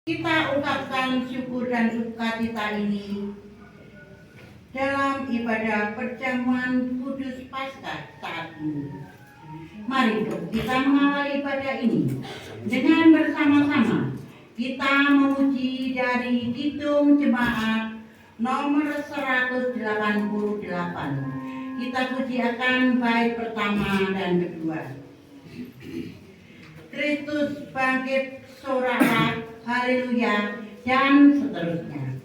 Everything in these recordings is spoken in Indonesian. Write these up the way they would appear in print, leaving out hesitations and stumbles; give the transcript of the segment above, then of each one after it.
Kita ungkapkan syukur dan sukacita ini dalam ibadah perjamuan kudus Paskah saat ini. Mari kita mengawali ibadah ini dengan bersama-sama kita memuji dari Kidung Jemaat nomor 188. Kita pujiakan bait pertama dan kedua. Kristus bangkit sorak, haleluya, dan seterusnya.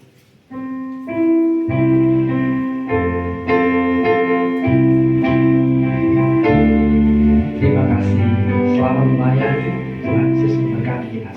Terima kasih. Selamat melayani. Tuhan Yesus memberkati kita.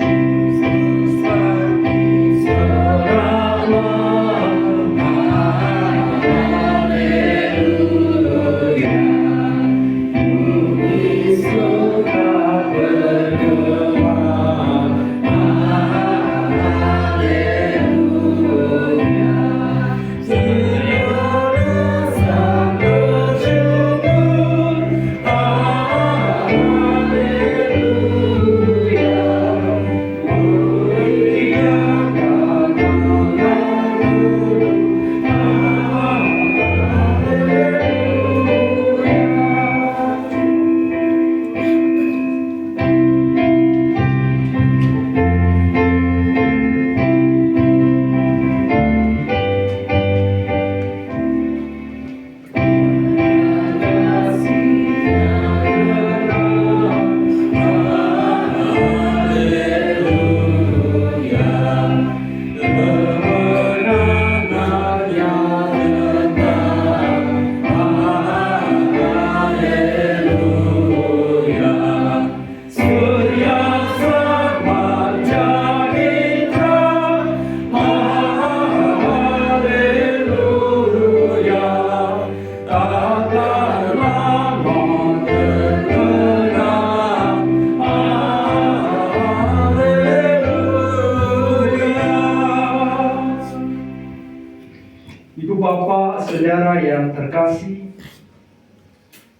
Saudara yang terkasih,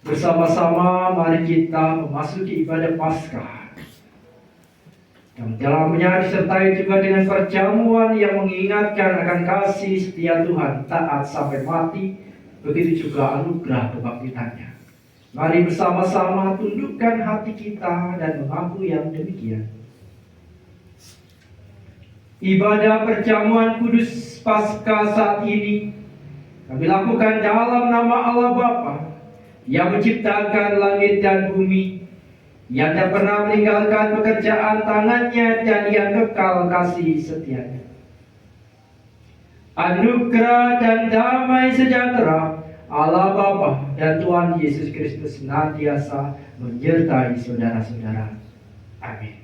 bersama-sama mari kita memasuki ibadah Paskah. Yang dalamnya disertai juga dengan perjamuan yang mengingatkan akan kasih setia Tuhan taat sampai mati, begitu juga anugerah kebangkitannya. Mari bersama-sama tundukkan hati kita dan mengaku yang demikian. Ibadah perjamuan kudus Paskah saat ini kami lakukan dalam nama Allah Bapa yang menciptakan langit dan bumi, yang tak pernah meninggalkan pekerjaan tangannya dan yang kekal kasih setianya. Anugerah dan damai sejahtera Allah Bapa dan Tuhan Yesus Kristus senantiasa menyertai saudara-saudara. Amin.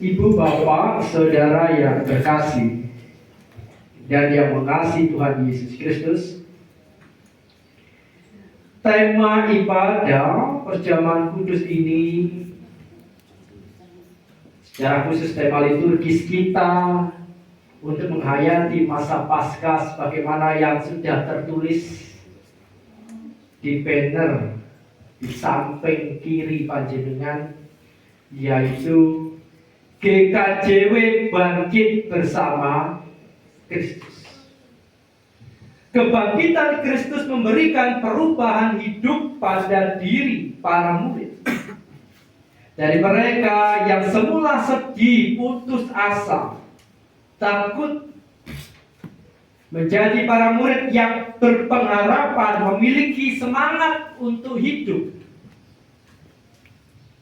Ibu, bapak, saudara yang terkasih dan yang mengasihi Tuhan Yesus Kristus, tema ibadah perjamuan kudus ini secara khusus tema liturgis kita untuk menghayati masa Paskah sebagaimana yang sudah tertulis di banner di samping kiri panjenengan, yaitu GKJW bangkit bersama Kristus. Kebangkitan Kristus memberikan perubahan hidup pada diri para murid. Dari mereka yang semula sedih, putus asa, takut, menjadi para murid yang berpengharapan, memiliki semangat untuk hidup,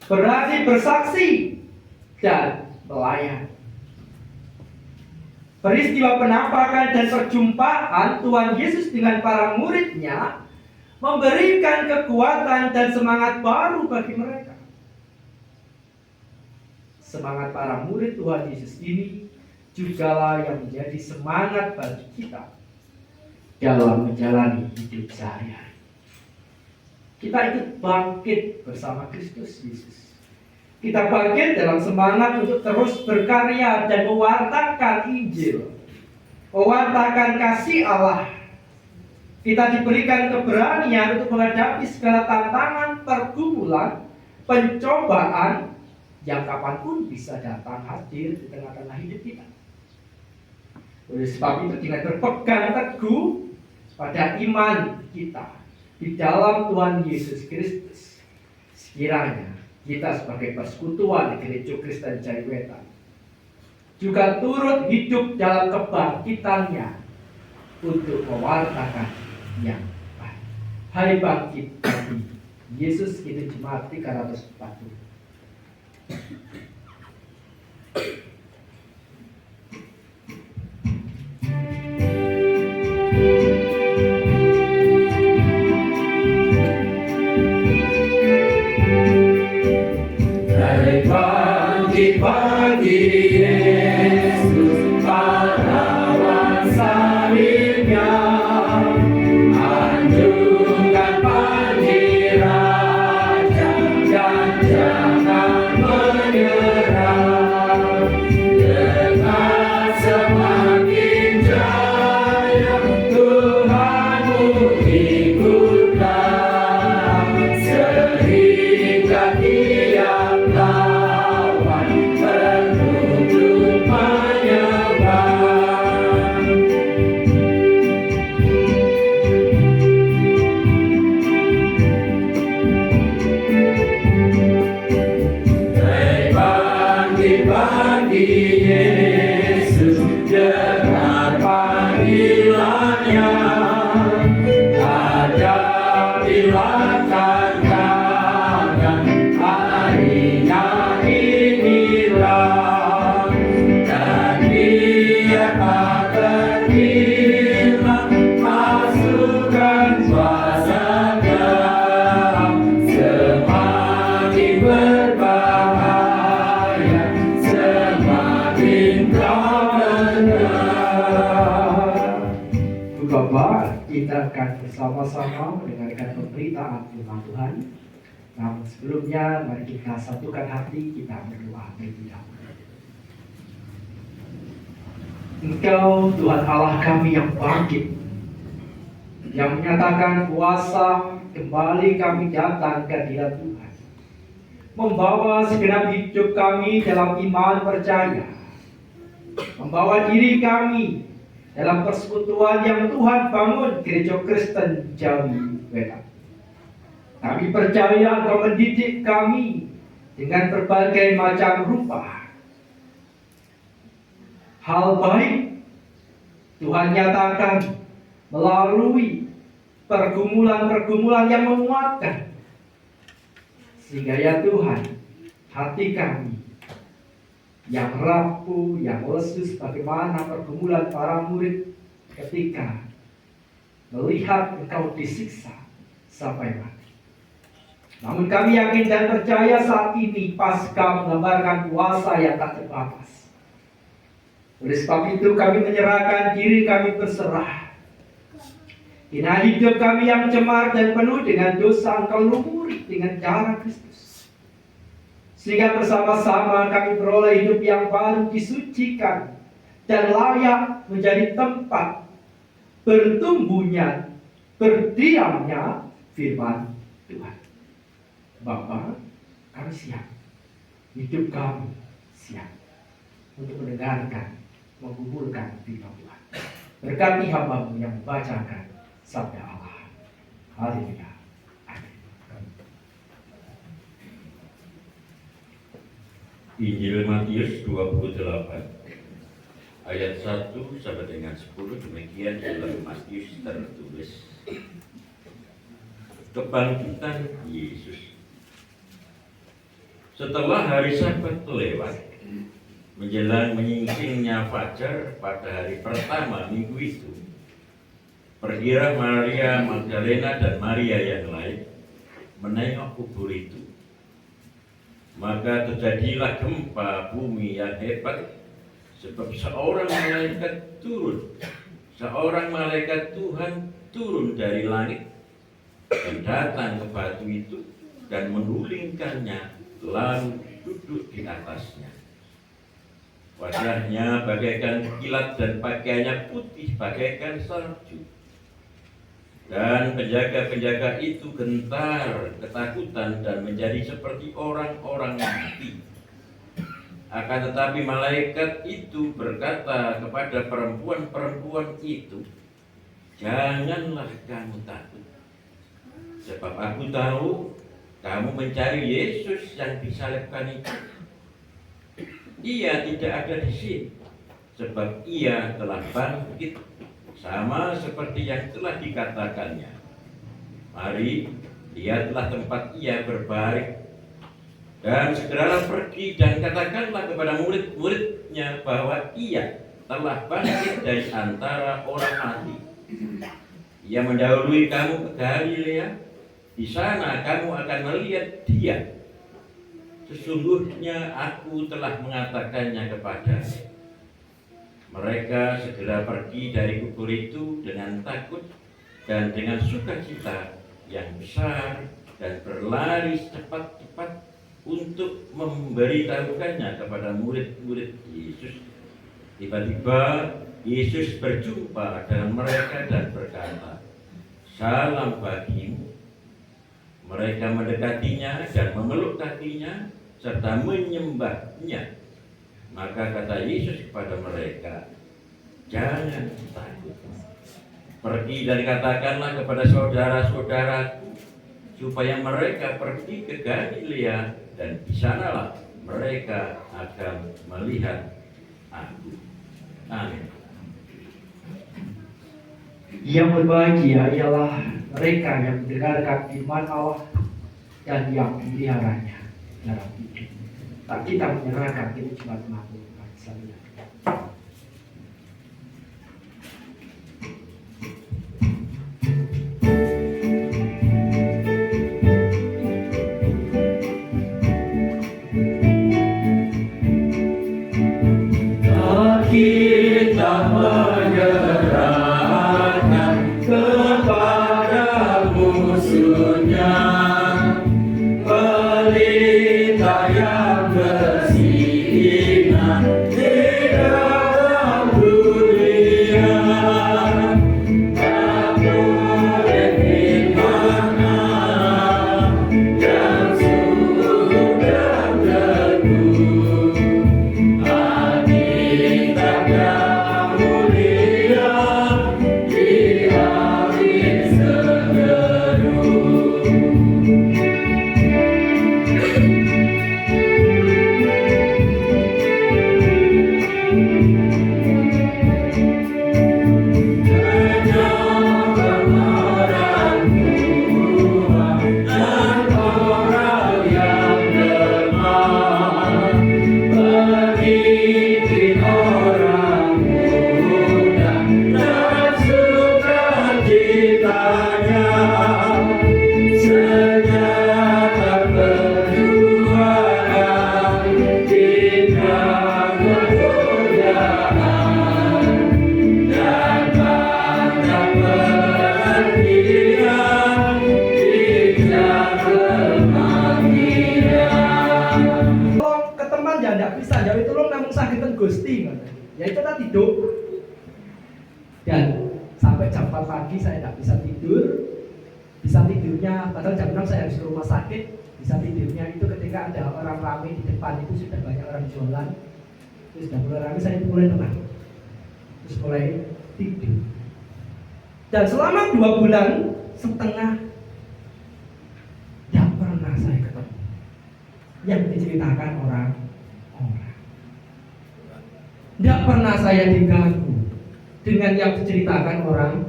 berani bersaksi dan pelayan. Peristiwa penampakan dan perjumpaan Tuhan Yesus dengan para muridnya memberikan kekuatan dan semangat baru bagi mereka. Semangat para murid Tuhan Yesus ini jugalah yang menjadi semangat bagi kita dalam menjalani hidup sehari-hari. Kita ikut bangkit bersama Kristus Yesus. Kita bangkit dalam semangat untuk terus berkarya dan mewartakan Injil, mewartakan kasih Allah. Kita diberikan keberanian untuk menghadapi segala tantangan, pergumulan, pencobaan yang kapanpun bisa datang hadir di tengah-tengah hidup kita. Oleh sebab itu kita berpegang teguh pada iman kita di dalam Tuhan Yesus Kristus. Sekiranya kita sebagai persekutuan Gereja Kristen Jaiwetan juga turut hidup dalam kebangkitannya untuk mewartakan yang baik. Hai bangkit bagi Yesus itu Jemaat 340. Hai bangkit bagi Yesus pahlawan salibnya, anjungkan panji raja dan jangan menyerah. Dengan semakin jaya Tuhanmu ikutlah, sehingga tiap lawan tertutup menyembah. Hai bangkit bagi Yesus, dengar panggilannya, hadapilah tantangan, harinya inilah, dan biar tak terhilang masukan kuasa-Nya, semakin berbahaya, semakin kau menang. Bapak, kita akan bersama-sama mendengarkan pemberitaan firman Tuhan. Namun sebelumnya, mari kita satukan hati, kita berdoa terlebih dahulu. Engkau Tuhan Allah kami yang bangkit, yang menyatakan kuasa, kembali kami datang ke hadirat Tuhan, membawa segenap hidup kami dalam iman percaya, membawa diri kami dalam persekutuan yang Tuhan bangun, Gereja Kristen Jaiwetan. Kami percaya Engkau mendidik kami dengan berbagai macam rupa. Hal baik Tuhan nyatakan melalui pergumulan-pergumulan yang menguatkan. Sehingga ya Tuhan, hati kami yang rapuh, yang lesu, bagaimana pergumulan para murid ketika melihat Engkau disiksa sampai mati. Namun kami yakin dan percaya saat ini Paskah menggambarkan kuasa yang tak terbatas. Oleh sebab itu kami menyerahkan diri, kami berserah. Inilah hidup kami yang cemar dan penuh dengan dosa, Engkau lumuri dengan darah Kristus. Sehingga bersama-sama kami beroleh hidup yang baru, disucikan dan layak menjadi tempat bertumbuhnya, berdiamnya firman Tuhan. Bapa, kami siap, hidup kami siap untuk mendengarkan, mengumpulkan firman Tuhan. Berkati hamba-Mu yang membacakan sabda Allah. Haleluya. Injil Matius 28 ayat 1 sampai dengan 10, demikian dalam Matius tertulis. Kebangkitan Yesus. Setelah hari Sabat lewat, menjelang menyingsingnya fajar pada hari pertama minggu itu, pergilah Maria Magdalena dan Maria yang lain menengok kubur itu. Maka terjadilah gempa bumi yang hebat, sebab seorang malaikat Tuhan turun dari langit dan datang ke batu itu dan menggulingkannya lalu duduk di atasnya. Wajahnya bagaikan kilat dan pakaiannya putih bagaikan salju. Dan penjaga-penjaga itu gentar, ketakutan, dan menjadi seperti orang-orang mati. Akan tetapi malaikat itu berkata kepada perempuan-perempuan itu, "Janganlah kamu takut, sebab aku tahu kamu mencari Yesus yang disalibkan itu. Ia tidak ada di sini, sebab ia telah bangkit, sama seperti yang telah dikatakannya. Mari, lihatlah tempat ia berbaring. Dan segeralah pergi dan katakanlah kepada murid-muridnya bahwa ia telah bangkit dari antara orang mati. Ia mendahului kamu ke Galilea. Di sana kamu akan melihat dia. Sesungguhnya aku telah mengatakannya kepadamu." Mereka segera pergi dari kubur itu dengan takut dan dengan sukacita yang besar, dan berlari cepat-cepat untuk memberitahukannya kepada murid-murid Yesus. Tiba-tiba Yesus berjumpa dengan mereka dan berkata, "Salam bagimu." Mereka mendekatinya dan memeluk kakinya serta menyembahnya. Maka kata Yesus kepada mereka, "Jangan takut. Pergi dan katakanlah kepada saudara-saudaraku supaya mereka pergi ke Galilea, dan di sanalah mereka akan melihat aku." Amin. Yang berbahagia ialah mereka yang mendengarkan firman Allah dan yang memeliharanya dalam hidup. Tak kita menyerahkan diri cuma melakukan saja. Kita menyerahkan kepada musuhnya pelita yang bersinar di dalam dunia. Tak boleh di mana yang sudah teguh. Gusti, ya itu tadi tidur. Dan sampai jam 4 pagi saya tidak bisa tidur. Bisa tidurnya, padahal jam 6 saya harus ke rumah sakit. Bisa tidurnya itu ketika ada orang ramai di depan, itu sudah banyak orang jualan. Terus sudah mulai ramai, saya mulai tenang. Terus mulai tidur. Dan selama 2 bulan setengah tidak pernah saya ketemu yang diceritakan orang. Tidak pernah saya diganggu dengan yang diceritakan orang.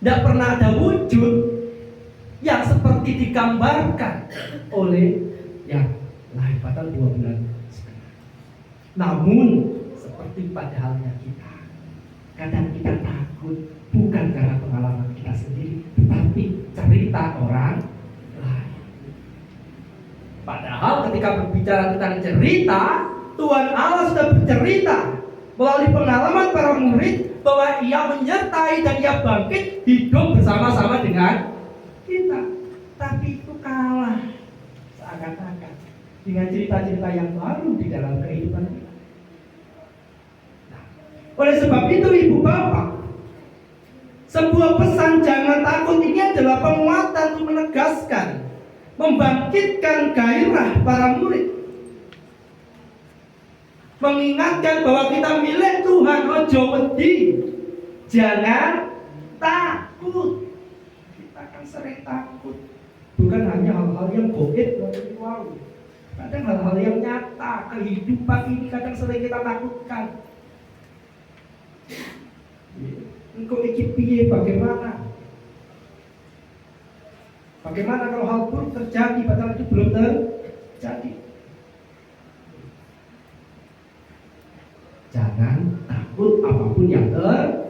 Tidak pernah ada wujud yang seperti digambarkan oleh yang lain. Padahal 2 bulan setengah. Namun seperti pada halnya kita, kadang kita takut bukan karena pengalaman kita sendiri, tetapi cerita orang. Padahal ketika berbicara tentang cerita, Tuhan Allah sudah bercerita melalui pengalaman para murid bahwa Ia menyertai dan Ia bangkit hidup bersama-sama dengan kita. Tapi itu kalah katakan dengan cerita-cerita yang baru di dalam kehidupan kita. Nah, oleh sebab itu ibu bapak, sebuah pesan jangan takut ini adalah penguatan untuk menegaskan, membangkitkan gairah para murid, mengingatkan bahwa kita milik Tuhan. Ojo wedi, jangan takut. Kita kan sering takut, bukan hanya hal-hal yang goib, kadang hal-hal yang nyata kehidupan ini kadang sering kita takutkan. Engkau iki piye, bagaimana? Bagaimana kalau hal buruk terjadi padahal itu belum terjadi? Jangan takut apapun yang terjadi.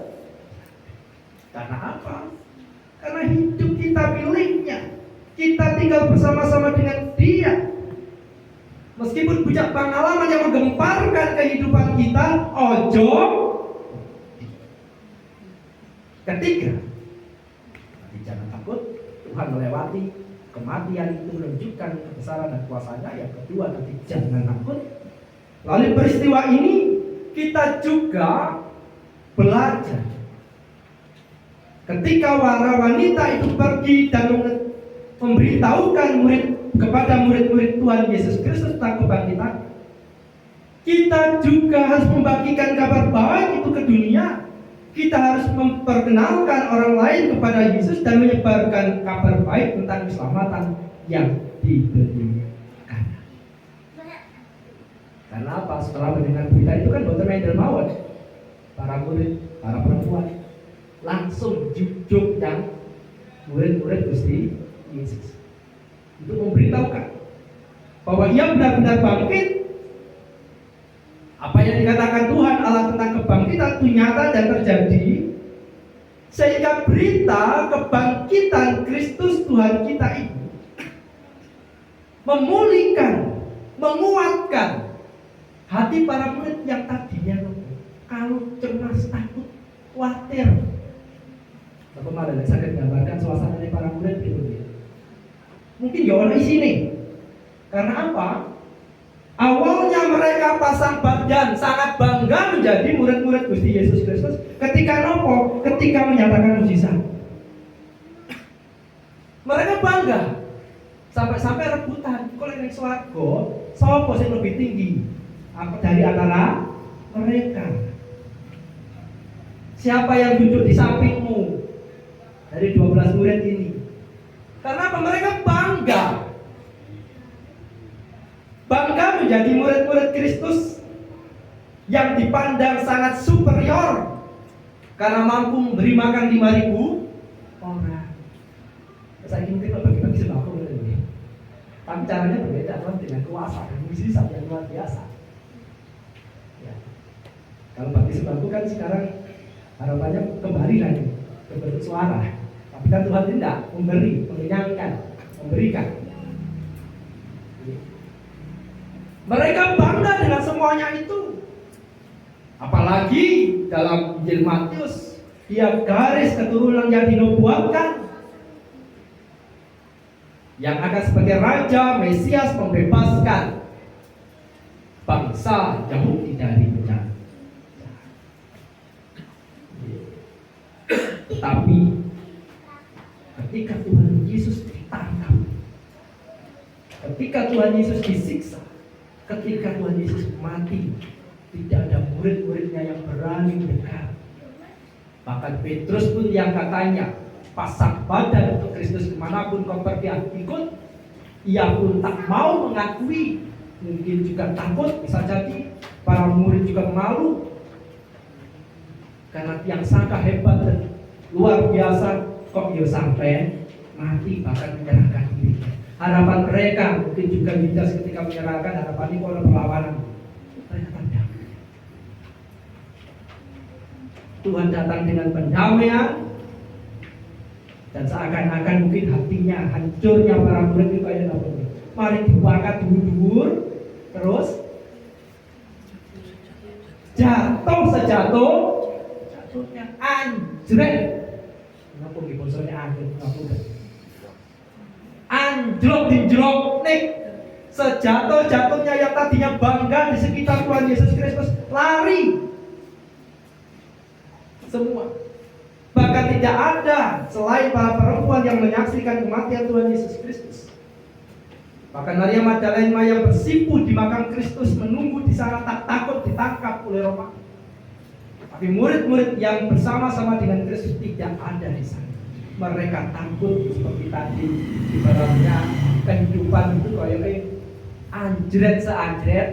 Karena apa? Karena hidup kita miliknya. Kita tinggal bersama-sama dengan Dia. Meskipun punya pengalaman yang menggemparkan kehidupan kita, ojo. Ketiga, jangan takut. Tuhan melewati kematian itu menunjukkan kebesaran dan kuasanya. Yang kedua, jangan takut. Lalu peristiwa ini kita juga belajar. Ketika para wanita itu pergi dan memberitahukan kepada murid-murid Tuhan Yesus Kristus tentang kebangkitan, kita juga harus membagikan kabar baik itu ke dunia. Kita harus memperkenalkan orang lain kepada Yesus dan menyebarkan kabar baik tentang keselamatan yang diberikan. Karena apa? Setelah mendengar berita itu kan boten main mawon. Para murid, para perempuan langsung jujuk dan murid-murid Gusti Yesus untuk memberitahukan bahwa Ia benar-benar bangkit. Apa yang dikatakan Tuhan Allah tentang kebangkitan itu nyata dan terjadi, sehingga berita kebangkitan Kristus Tuhan kita ini memulihkan, menguatkan hati para murid yang tadinya kalau cemas, takut, khawatir. Bapak malah sakit gambarkan suasana dari para murid itu. Mungkin ya orang sini. Karena apa? Awalnya mereka pasang badan sangat bangga menjadi murid-murid Gusti Yesus Kristus. Ketika nopo? Ketika menyatakan mujizat. Mereka bangga. Sampai-sampai rebutan. Kalau yang swarga, sapa sing lebih tinggi? Apa dari antara mereka? Siapa yang duduk di sampingmu? Dari 12 murid ini. Karena apa? Mereka bangga. Bangga menjadi murid-murid Kristus yang dipandang sangat superior karena mampu memberi makan 5.000 orang. Saya mungkin bagi-bagi sembako ini, tapi caranya berbeda dengan kuasa dan mujizat yang luar biasa. Ya. Kalau bagi sembako kan sekarang harapannya kembali lagi ke bentuk suara, tapi kan Tuhan tidak memberi, mengenyangkan, memberikan. Mereka bangga dengan semuanya itu. Apalagi dalam Injil Matius, tiap garis keturunan yang dinubuatkan, yang akan sebagai Raja Mesias membebaskan bangsa Yahudi dari bencana. Tetapi ketika Tuhan Yesus ditangkap, ketika Tuhan Yesus disiksa, ketika Tuhan Yesus mati, tidak ada murid-muridnya yang berani dekat. Bahkan Petrus pun yang katanya pasang badan untuk Kristus kemanapun kau pergi ikut, ia pun tak mau mengakui. Mungkin juga takut, bisa jadi para murid juga malu karena yang sangat hebat dan luar biasa kok dia sampai mati bahkan menyerahkan diri. Harapan mereka mungkin juga Yudas ketika menyerahkan harapan ini kalau perlawanan. Mereka tanda. Tuhan datang dengan pendamaian dan seakan-akan mungkin hatinya hancurnya para murid itu kayak apa? Mari dibakar dulu, terus jatuh sejatuhnya anjret. Kenapa di bosornya anjret? Anjlok di jelok nih Sejatuh-jatuhnya yang tadinya bangga di sekitar Tuhan Yesus Kristus lari semua. Bahkan tidak ada selain para perempuan yang menyaksikan kematian Tuhan Yesus Kristus. Bahkan Maria Magdalena yang bersimpuh di makam Kristus menunggu di sana tak takut ditangkap oleh Romawi. Tapi murid-murid yang bersama-sama dengan Kristus tidak ada di sana. Mereka takut seperti tadi. Ibaratnya kehidupan itu kayak anjret seanjret.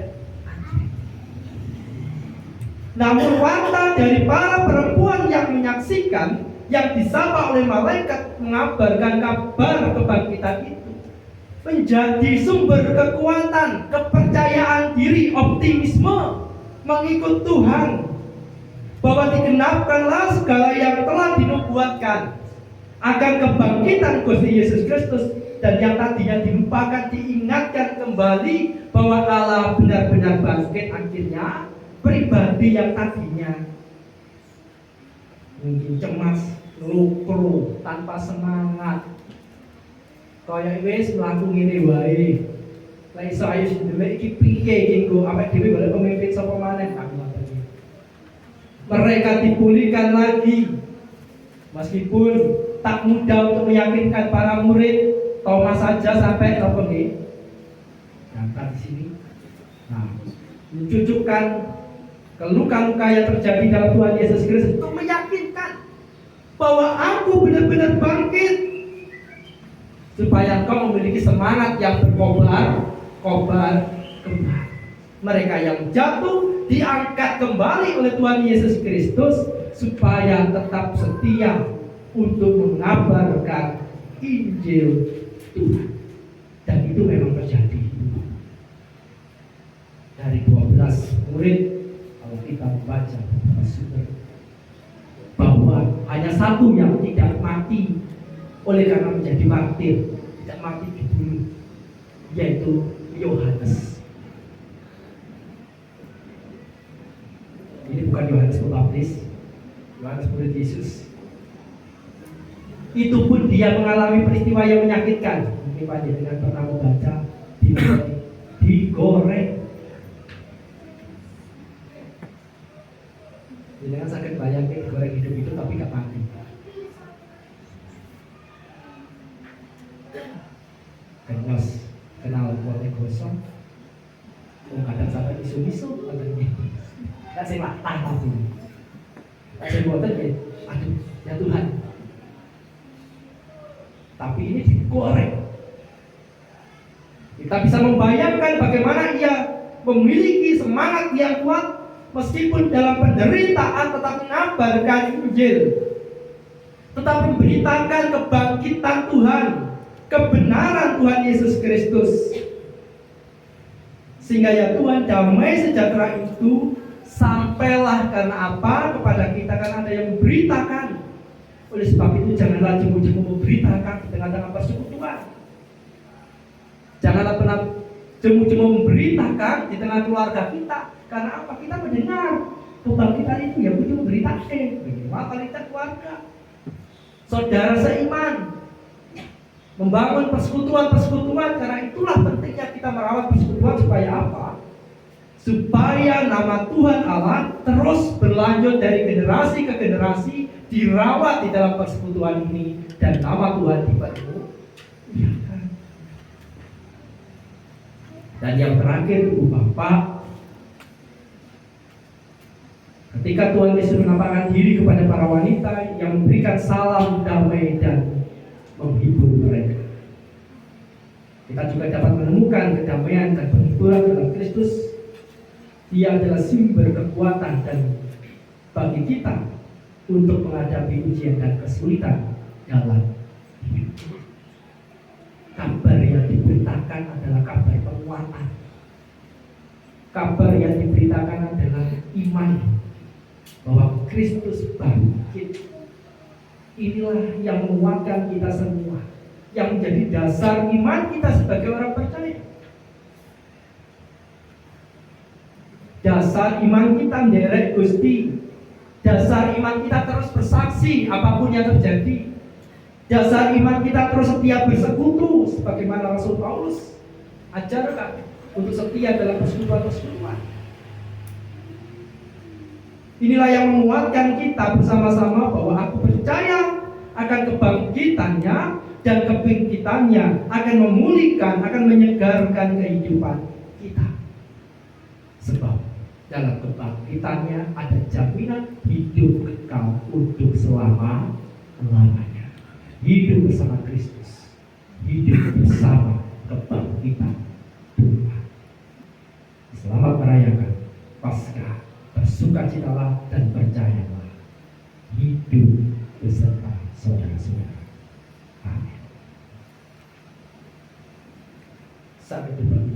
Namun watak dari para perempuan yang menyaksikan, yang disapa oleh malaikat mengabarkan kabar kebangkitan itu, menjadi sumber kekuatan, kepercayaan diri, optimisme mengikut Tuhan, bahwa digenapkanlah segala yang telah dinubuatkan akan kebangkitan Gusti Yesus Kristus. Dan yang tadinya dilupakan diingatkan kembali bahwa Allah benar-benar bangkit. Akhirnya pribadi yang tadinya mungkin cemas, lupa, tanpa semangat, kaya wis mlaku ngene wae. Lah iso ayo sendiri iki piye iki nggo awake dhewe golek pemimpin sapa maneh. Mereka dipulihkan lagi. Meskipun tak mudah untuk meyakinkan para murid, Thomas saja sampai apa nggih? Datang di sini. Nah, mencucukkan luka-luka yang terjadi dalam Tuhan Yesus Kristus untuk meyakinkan bahwa aku benar-benar bangkit, supaya engkau memiliki semangat yang berkobar kembali. Mereka yang jatuh diangkat kembali oleh Tuhan Yesus Kristus supaya tetap setia untuk mengabarkan Injil Tuhan. Dan itu memang terjadi. Dari 12 murid, kalau kita membaca beberapa sumber, bahwa hanya satu yang tidak mati oleh karena menjadi martir, tidak mati dibunuh, yaitu Yohanes. Ini bukan Yohanes Pembaptis, Yohanes murid Yesus. Itu pun dia mengalami peristiwa yang menyakitkan. Mungkin Pak Jenderal pernah membaca digoreng. Jangan sakit bayangin digoreng hidup-hidup tapi gak mati. Kenyos, kenal kuatnya gosong. Kadang sampai isu-isu katanya. Kan saya matah tapi. Saya buatan ya, aduh ya Tuhan. Tapi ini digoreng. Kita bisa membayangkan bagaimana ia memiliki semangat yang kuat meskipun dalam penderitaan tetap mengabarkan Injil, tetap memberitakan kebangkitan Tuhan, kebenaran Tuhan Yesus Kristus. Sehingga ya Tuhan, damai sejahtera itu sampailah karena apa? Kepada kita karena ada yang memberitakan. Oleh sebab itu janganlah jemu-jemu memberitakan di tengah-tengah persekutuan. Janganlah pernah jemu-jemu memberitakan di tengah keluarga kita. Karena apa? Kita mendengar kebangkitan itu ya butuh memberitakan. Bagaimana kita keluarga, saudara seiman, membangun persekutuan-persekutuan. Karena itulah pentingnya kita merawat persekutuan supaya apa? Supaya nama Tuhan Allah terus berlanjut dari generasi ke generasi, dirawat di dalam persekutuan ini, dan nama Tuhan dipermuliakan. Dan yang terakhir, Ibu Bapak, ketika Tuhan Yesus menampakkan diri kepada para wanita yang memberikan salam damai dan menghibur mereka, kita juga dapat menemukan kedamaian dan penghiburan dalam Kristus. Dia adalah sumber kekuatan dan bagi kita untuk menghadapi ujian dan kesulitan dalam hidup. Kabar yang diberitakan adalah kabar penguatan. Kabar yang diberitakan adalah iman bahwa Kristus bangkit. Inilah yang menguatkan kita semua, yang menjadi dasar iman kita sebagai orang percaya. Dasar iman kita menderek Gusti. Dasar iman kita terus bersaksi apapun yang terjadi. Dasar iman kita terus setia bersekutu sebagaimana Rasul Paulus Ajarkan untuk setia dalam persekutuan-persekutuan. Inilah yang menguatkan kita bersama-sama bahwa aku percaya akan kebangkitannya dan kebangkitannya akan memulihkan, akan menyegarkan kehidupan kita. Sebab dalam kebangkitannya ada jaminan hidup kekal untuk selama-lamanya. Hidup bersama Kristus, hidup bersama kebangkitan Tuhan. Selamat merayakan Paskah, bersukacitalah dan percayalah, hidup beserta saudara-saudara. Amin. Sampai jumpa di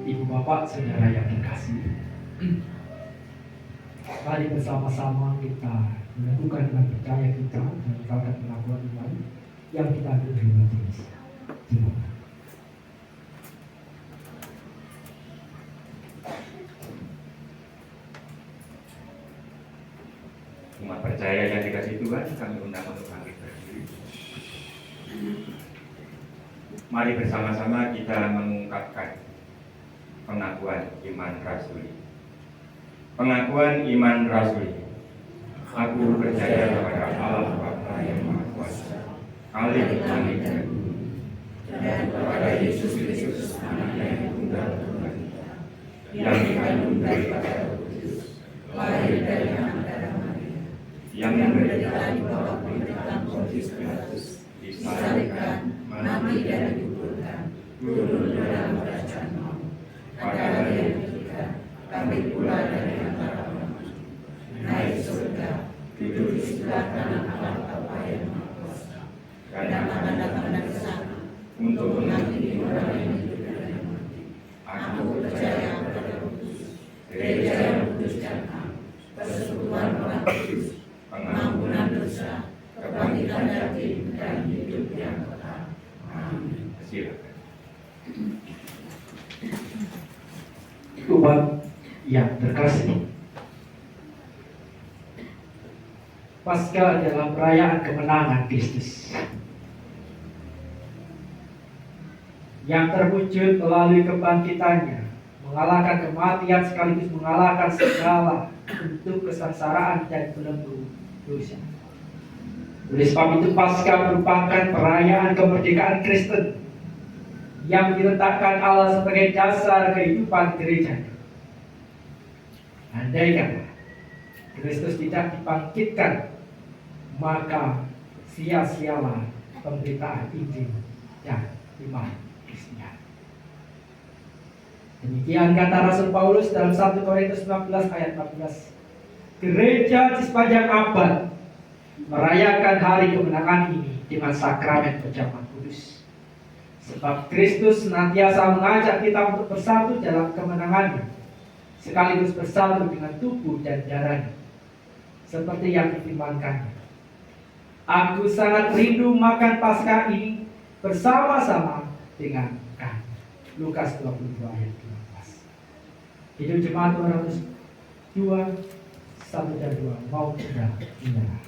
Ibu bapak saudara yang terkasih, mari bersama-sama kita meneguhkan dengan percaya kita dan meninggalkan pengakuan iman yang kita terima Yesus. Umat percaya yang dikasih Tuhan, kami undang untuk bangkit berdiri. Mari bersama-sama kita mengungkapkan pengakuan iman rasuli. Pengakuan iman rasuli. Aku percaya kepada Allah Bapa yang Maha Kuasa, Khalik langit dan bumi, dan kepada Yesus Kristus, Anaknya yang tunggal Tuhan kita, yang dikandung daripada Roh Kudus, lahir dari anak darah Maria, yang menderita di bawah pemerintahan Pontius Pilatus, disalibkan, mati dan dikuburkan, turun dalam kerajaan maut. Pada hari yang ketiga, bangkit pula dari antara orang mati, naik surga, duduk di sebelah kanan Allah Bapa yang Maha Kuasa, dan akan datang dari sana untuk menghakimi orang yang hidup dan yang mati. Aku percaya kepada Roh Kudus, gereja yang kudus dan am, persekutuan orang kudus, pengampunan dosa, kebangkitan dari dan hidup yang kekal. Amin. Silakan. Umat yang terkasih, Paskah adalah perayaan kemenangan Kristus yang terwujud melalui kebangkitannya, mengalahkan kematian sekaligus mengalahkan segala bentuk kesengsaraan dan belenggu dosa. Oleh sebab itu Paskah merupakan perayaan kemerdekaan Kristen yang diletakkan Allah sebagai dasar kehidupan gereja. Andaikan Kristus tidak dibangkitkan, maka sia-sialah pemberitaan Injil dan iman Kristiani. Demikian kata Rasul Paulus dalam 1 Korintus 19 ayat 14. Gereja di sepanjang abad merayakan hari kemenangan ini dengan sakramen perjamuan kudus. Sebab Kristus senantiasa mengajak kita untuk bersatu dalam kemenangannya, sekaligus bersatu dengan tubuh dan darahnya, seperti yang difirmankannya. Aku sangat rindu makan Paskah ini bersama-sama dengan kamu. Lukas 22 ayat 15. Hidup Jemaat 202, 1 dan 2 mau sudah menyerah.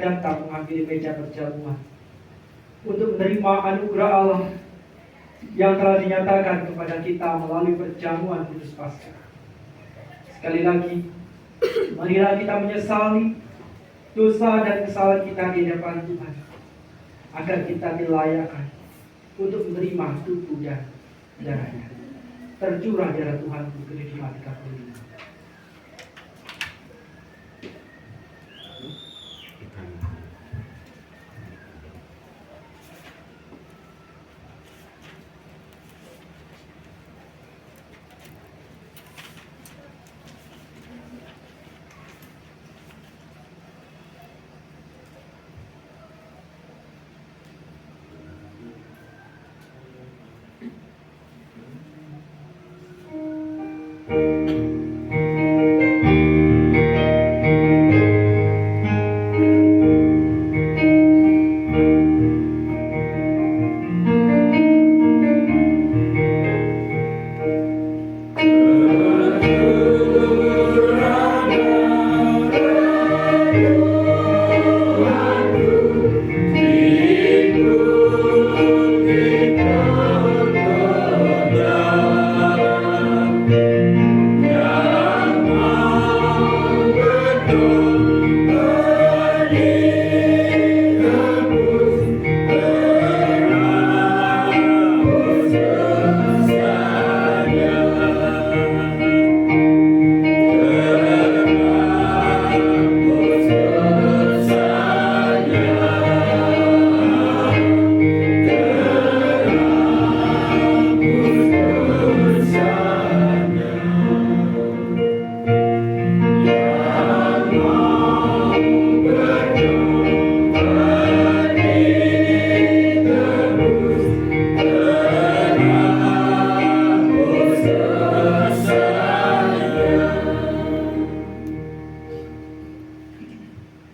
datang menghadiri meja perjamuan untuk menerima anugerah Allah yang telah dinyatakan kepada kita melalui perjamuan Kudus Paskah. Sekali lagi, marilah kita menyesali dosa dan kesalahan kita di hadapan Tuhan, agar kita dilayakkan untuk menerima tubuh dan darahnya. Tercurah darah Tuhan ke kehidupan 35.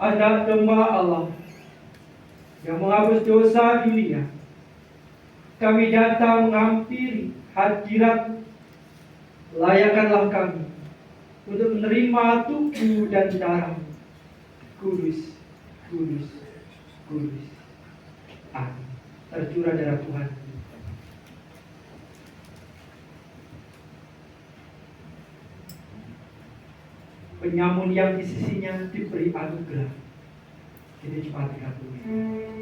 Anak domba Allah yang menghapus dosa dunia, kami datang menghampiri hadirat. Layakkanlah kami untuk menerima tubuh dan darah kudus, kudus, kudus. Amin. Tercurah darah Tuhan. Penyamun yang di sisinya diberi anugerah. Ini cuma 30.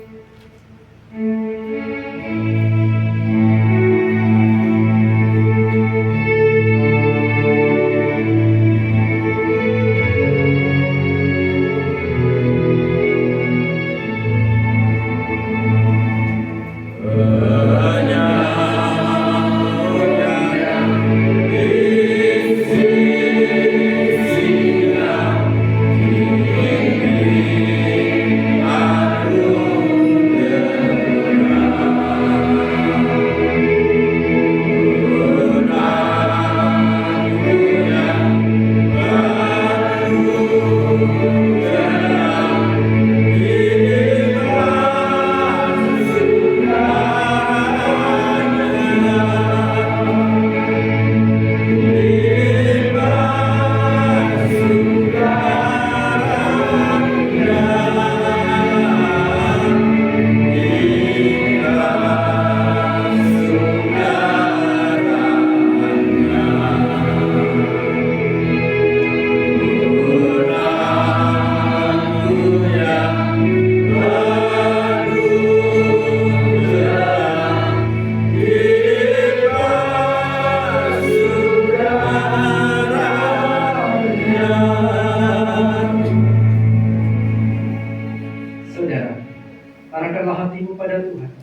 Arahkanlah hatimu pada Tuhan.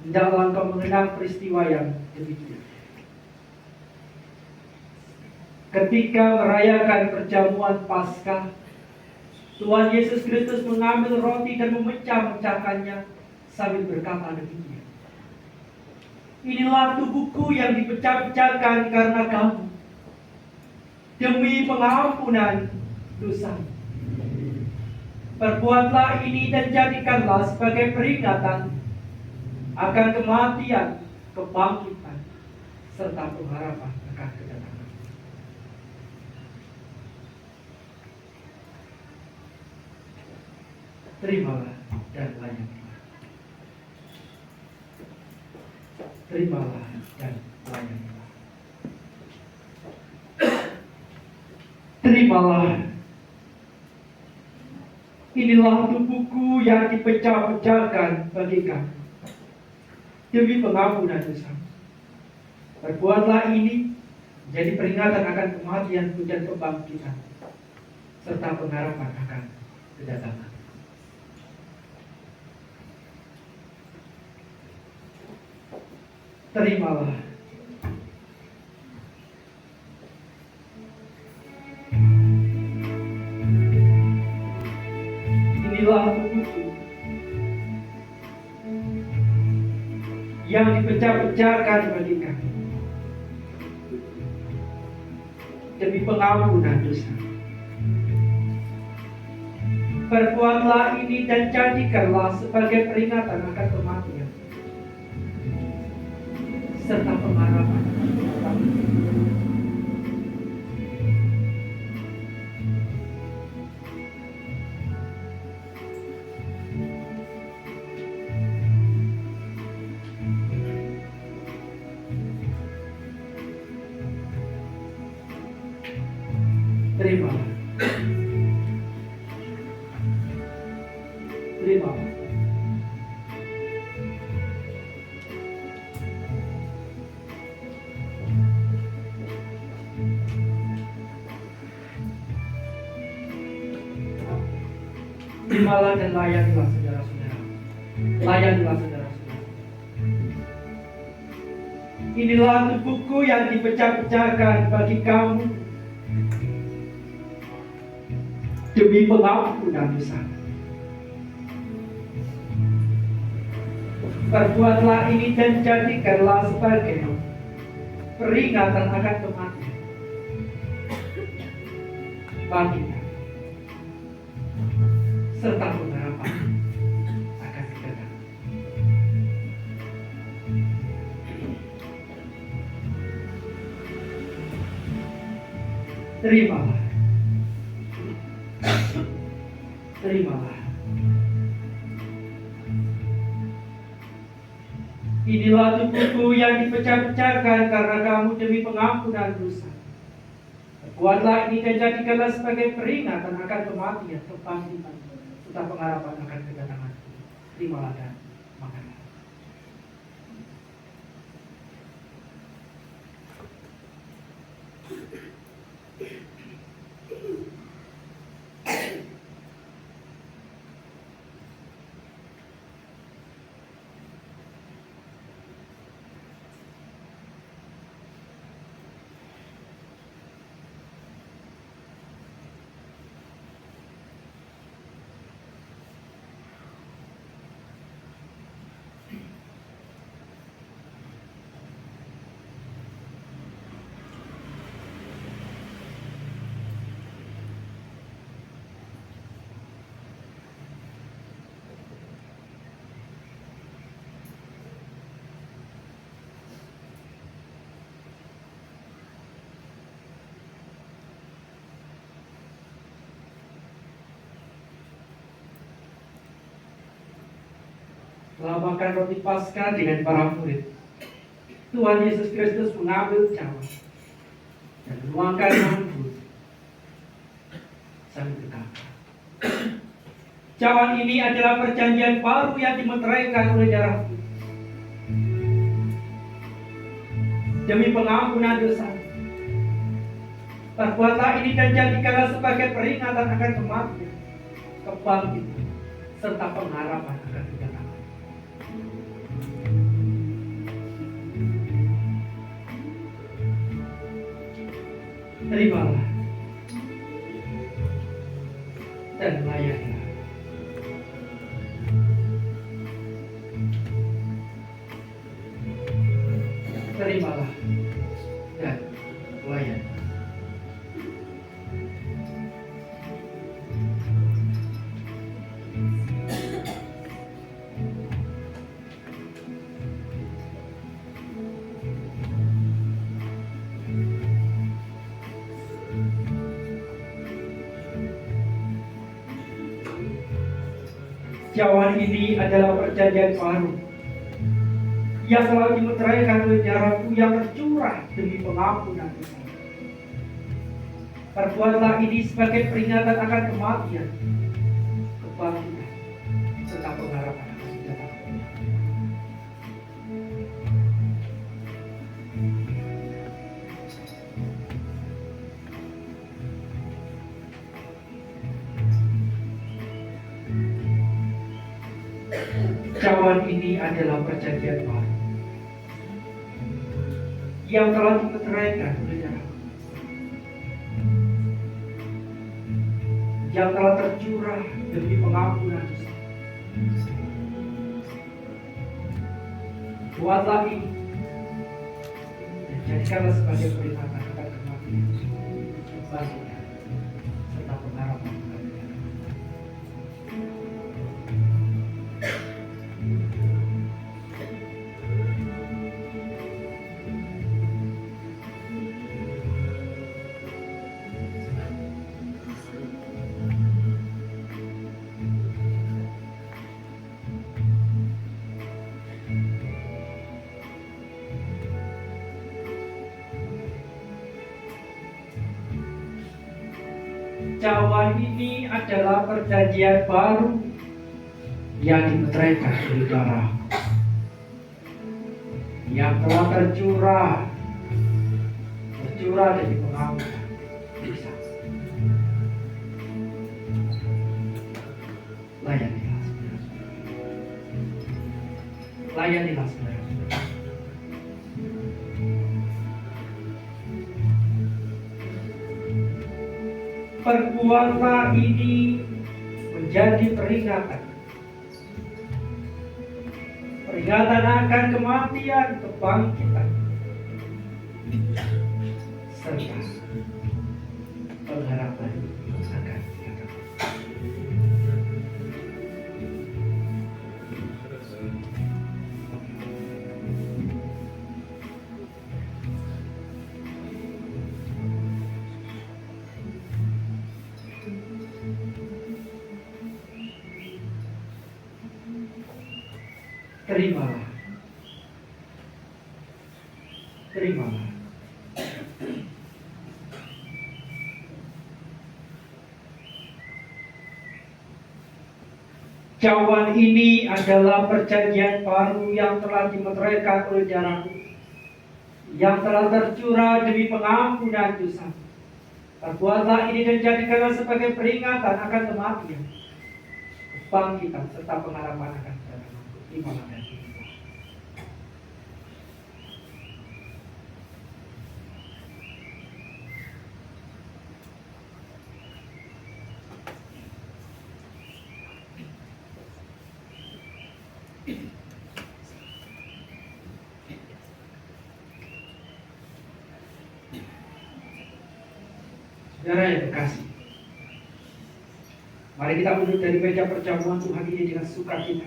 Hendaklah engkau mengenang peristiwa yang demikian. Ketika merayakan perjamuan Paskah, Tuhan Yesus Kristus mengambil roti dan memecah-mecahkannya sambil berkata demikian. Inilah tubuhku yang dipecah-pecahkan karena kamu, demi pengampunan dosa. Perbuatlah ini dan jadikanlah sebagai peringatan akan kematian, kebangkitan, serta pengharapan akan kedatangan. Terimalah dan layanilah. Terimalah dan layanilah. Terimalah. Inilah tubuhku yang dipecah-pecahkan bagi kamu demi pengampunan dosa. Perbuatlah ini jadi peringatan akan kematianku dan kebangkitan, serta pengharapan akan kedatangan. Terimalah. Inilah tubuhku yang dipecah-pecahkan bagi kamu demi pengampunan dosa. Perbuatlah ini dan jadikanlah sebagai peringatan akan kematian serta pengharapan. Terimalah. Terimalah. Terimalah dan layanilah saudara-saudara. Layanilah saudara-saudara. Inilah tubuhku yang dipecah-pecahkan bagi kamu demi pengampunan dosa. Perbuatlah ini dan jadikanlah sebagai peringatan akan kematian, bangkitan, serta pengharapan akan kedatangan. Terimalah. Terimalah. Inilah tubuhku yang dipecah-pecahkan karena kamu demi pengampunan dosa. Perbuatlah ini dan jadikanlah sebagai peringatan akan kematian, kebangkitan, serta pengharapan akan kedatangan. Terimalah dan makanlah. Setelah makan roti Paskah dengan para murid, Tuhan Yesus Kristus mengambil cawan dan menuangkan anggur sambil berkata, "Cawan ini adalah perjanjian baru yang dimeteraikan oleh darahku demi pengampunan dosa. Perbuatlah ini dan jadikanlah sebagai peringatan akan kematian, kebangkitan, serta pengharapan akan kedatangan." Terimalah dan layanilah. Terimalah dan layanilah. Cawan ini adalah perjanjian baru yang telah dimeteraikan oleh darahku yang tercurah demi pengampunan dosa. Perbuatlah ini sebagai peringatan akan kematian, kebangkitan, serta pengharapan akan sejahtera. Cawan ini adalah perjanjian baru yang telah dimeteraikan oleh darahku, yang telah tercurah demi pengampunan dosa. Buatlah ini dan jadikanlah sebagai peringatan akan kematian, kebangkitan, serta pengharapan akan sejahtera. Cawan ini adalah perjanjian baru yang dimeteraikan oleh darah yang telah tercurah dari pengampunan dosa. Layanilah saudara-saudara. Layanilah saudara-saudara. Perbuatlah ini menjadi peringatan akan kematian, kebangkitan, serta pengharapan akan sejahtera. Terimalah. Cawan ini adalah perjanjian baru yang telah dimeteraikan oleh darahku, yang telah tercurah demi pengampunan dosa. Perbuatlah ini dan jadikanlah sebagai peringatan akan kematian, kebangkitan, serta pengharapan akan sejahtera. Terimalah dan terimalah. Saudara yang terkasih, mari kita duduk dari meja perjamuan Tuhan ini dengan sukacita,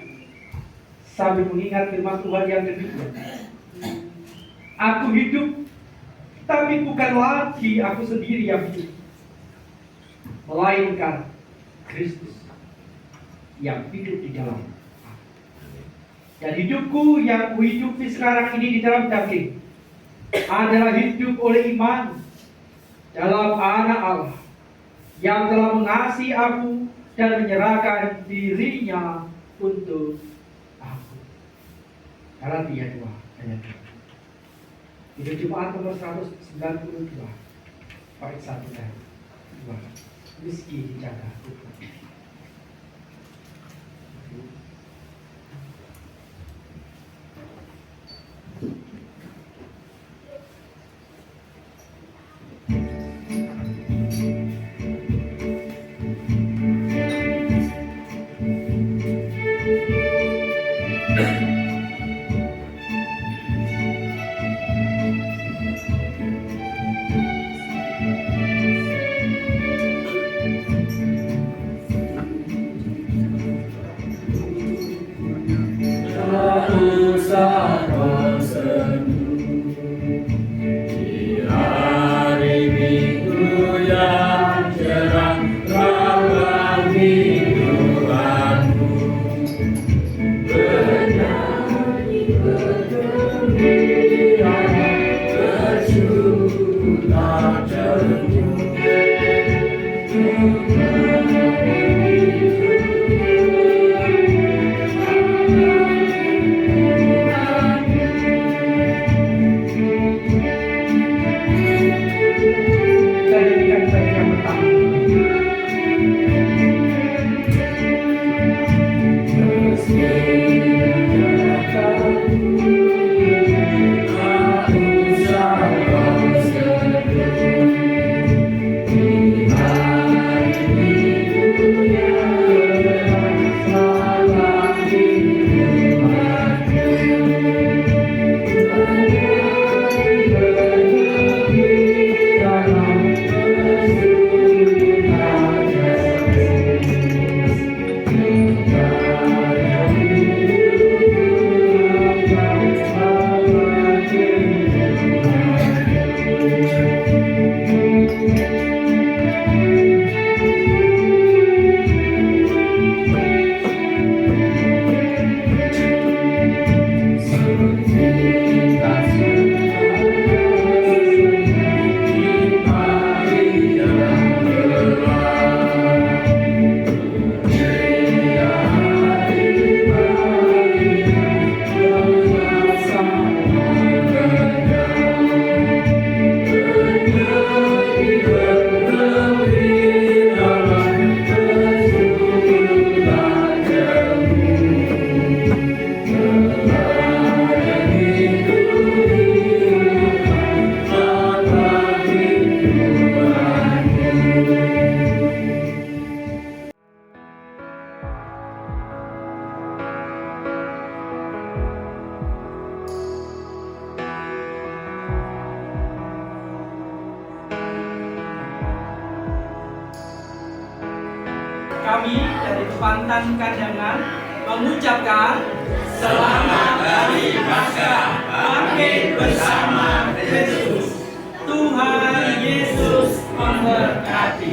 sambil mengingat firman Tuhan yang demikian. Aku hidup, tapi bukan lagi aku sendiri yang hidup, melainkan Kristus yang hidup di dalam aku. Dan hidupku yang kuhidupi sekarang ini di dalam daging adalah hidup oleh iman dalam Anak Allah yang telah mengasihi aku dan menyerahkan dirinya untuk aku. Galatia 2 ayat 2. Itu Jumat nomor 192 bait 1 dan 2. Meski dijaga Tuhan. kami dari Kepantan Kandangan mengucapkan Selamat Hari Paskah, bangkit bersama Kristus. Tuhan Yesus memberkati.